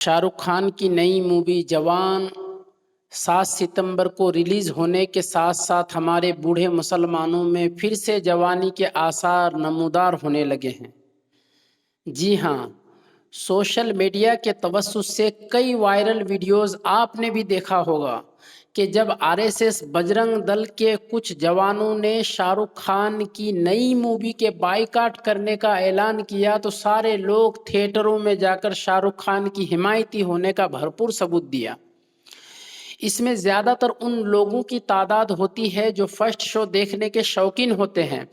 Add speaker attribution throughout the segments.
Speaker 1: شاہ رخ خان کی نئی مووی جوان 7 ستمبر کو ریلیز ہونے کے ساتھ ساتھ ہمارے بوڑھے مسلمانوں میں پھر سے جوانی کے آثار نمودار ہونے لگے ہیں۔ جی ہاں، سوشل میڈیا کے توسط سے کئی وائرل ویڈیوز آپ نے بھی دیکھا ہوگا کہ جب RSS بجرنگ دل کے کچھ جوانوں نے شاہ رخ خان کی نئی مووی کے بائیکاٹ کرنے کا اعلان کیا تو سارے لوگ تھیٹروں میں جا کر شاہ رخ خان کی حمایتی ہونے کا بھرپور ثبوت دیا۔ اس میں زیادہ تر ان لوگوں کی تعداد ہوتی ہے جو فرسٹ شو دیکھنے کے شوقین ہوتے ہیں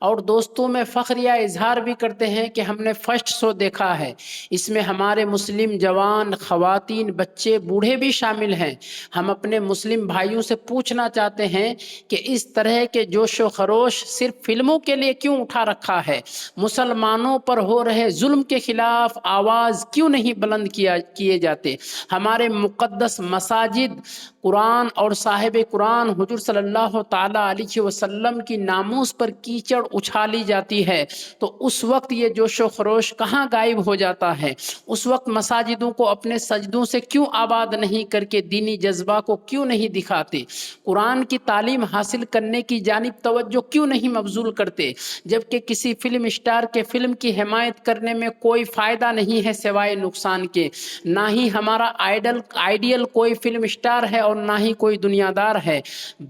Speaker 1: اور دوستوں میں فخر یا اظہار بھی کرتے ہیں کہ ہم نے فرسٹ شو دیکھا ہے۔ اس میں ہمارے مسلم جوان، خواتین، بچے، بوڑھے بھی شامل ہیں۔ ہم اپنے مسلم بھائیوں سے پوچھنا چاہتے ہیں کہ اس طرح کے جوش و خروش صرف فلموں کے لیے کیوں اٹھا رکھا ہے؟ مسلمانوں پر ہو رہے ظلم کے خلاف آواز کیوں نہیں بلند کیے جاتے؟ ہمارے مقدس مساجد، قرآن اور صاحب قرآن حضور صلی اللہ تعالیٰ علیہ وسلم کی ناموس پر کیچڑ اچھالی جاتی ہے تو اس وقت یہ جوش و خروش کہاں غائب ہو جاتا ہے؟ اس وقت مساجدوں کو اپنے سجدوں سے کیوں آباد نہیں کر کے دینی جذبہ کو کیوں نہیں دکھاتے؟ قرآن کی تعلیم حاصل کرنے کی جانب توجہ کیوں نہیں مبذول کرتے؟ جبکہ کسی فلم اسٹار کے فلم کی حمایت کرنے میں کوئی فائدہ نہیں ہے سوائے نقصان کے۔ نہ ہی ہمارا آئیڈیل کوئی فلم اسٹار ہے اور نہ ہی کوئی دنیا دار ہے،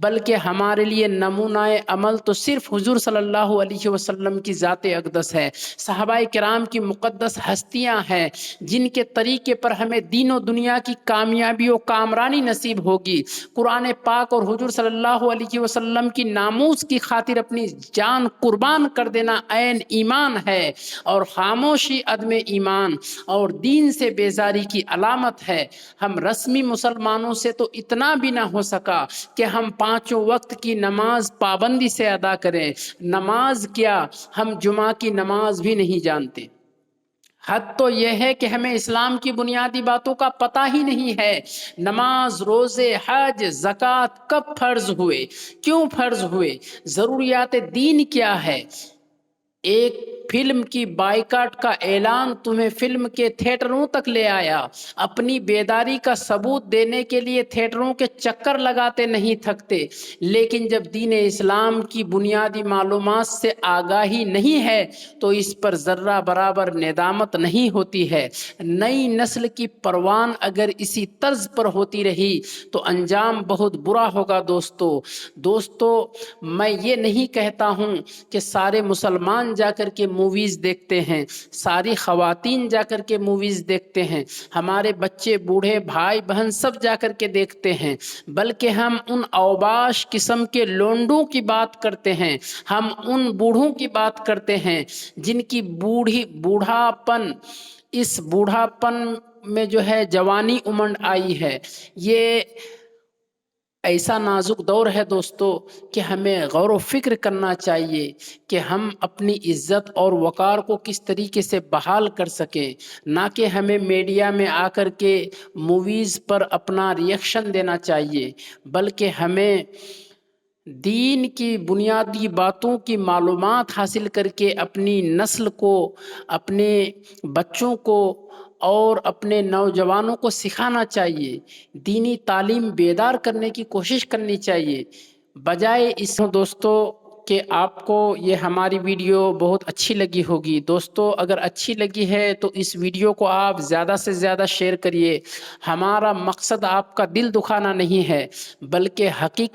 Speaker 1: بلکہ ہمارے لیے نمونہ عمل تو صرف حضور صلی اللہ علیہ وسلم کی ذات اقدس ہے، صحابہ کرام کی مقدس ہستیاں ہیں جن کے طریقے پر ہمیں دین و دنیا کی کامیابی و کامرانی نصیب ہوگی۔ قرآن پاک اور حضور صلی اللہ علیہ وسلم کی ناموس کی خاطر اپنی جان قربان کر دینا عین ایمان ہے، اور خاموشی عدم ایمان اور دین سے بیزاری کی علامت ہے۔ ہم رسمی مسلمانوں سے تو اتنا بھی نہ ہو سکا کہ ہم 5 وقت کی نماز پابندی سے ادا کریں۔ نماز کیا، ہم جمعہ کی نماز بھی نہیں جانتے۔ حد تو یہ ہے کہ ہمیں اسلام کی بنیادی باتوں کا پتہ ہی نہیں ہے۔ نماز، روزے، حج، زکوٰۃ کب فرض ہوئے؟ کیوں فرض ہوئے؟ ضروریات دین کیا ہے؟ ایک فلم کی بائیکاٹ کا اعلان تمہیں فلم کے تھیٹروں تک لے آیا۔ اپنی بیداری کا ثبوت دینے کے لیے تھیٹروں کے چکر لگاتے نہیں تھکتے، لیکن جب دین اسلام کی بنیادی معلومات سے آگاہی نہیں ہے تو اس پر ذرہ برابر ندامت نہیں ہوتی ہے۔ نئی نسل کی پروان اگر اسی طرز پر ہوتی رہی تو انجام بہت برا ہوگا۔ دوستو، میں یہ نہیں کہتا ہوں کہ سارے مسلمان جا کر کے موویز دیکھتے ہیں، ساری خواتین جا کر کے موویز دیکھتے ہیں، ہمارے بچے، بوڑھے، بھائی بہن سب جا کر کے دیکھتے ہیں، بلکہ ہم ان اوباش قسم کے لونڈوں کی بات کرتے ہیں، ہم ان بوڑھوں کی بات کرتے ہیں جن کی بوڑھاپن میں جو ہے جوانی امنڈ آئی ہے۔ یہ ایسا نازک دور ہے دوستو کہ ہمیں غور و فکر کرنا چاہیے کہ ہم اپنی عزت اور وقار کو کس طریقے سے بحال کر سکیں، نہ کہ ہمیں میڈیا میں آ کر کے موویز پر اپنا ریئیکشن دینا چاہیے، بلکہ ہمیں دین کی بنیادی باتوں کی معلومات حاصل کر کے اپنی نسل کو، اپنے بچوں کو اور اپنے نوجوانوں کو سکھانا چاہیے۔ دینی تعلیم بیدار کرنے کی کوشش کرنی چاہیے، بجائے اس دوستو کہ آپ کو یہ ہماری ویڈیو بہت اچھی لگی ہوگی۔ دوستو، اگر اچھی لگی ہے تو اس ویڈیو کو آپ زیادہ سے زیادہ شیئر کریے۔ ہمارا مقصد آپ کا دل دکھانا نہیں ہے، بلکہ حقیقت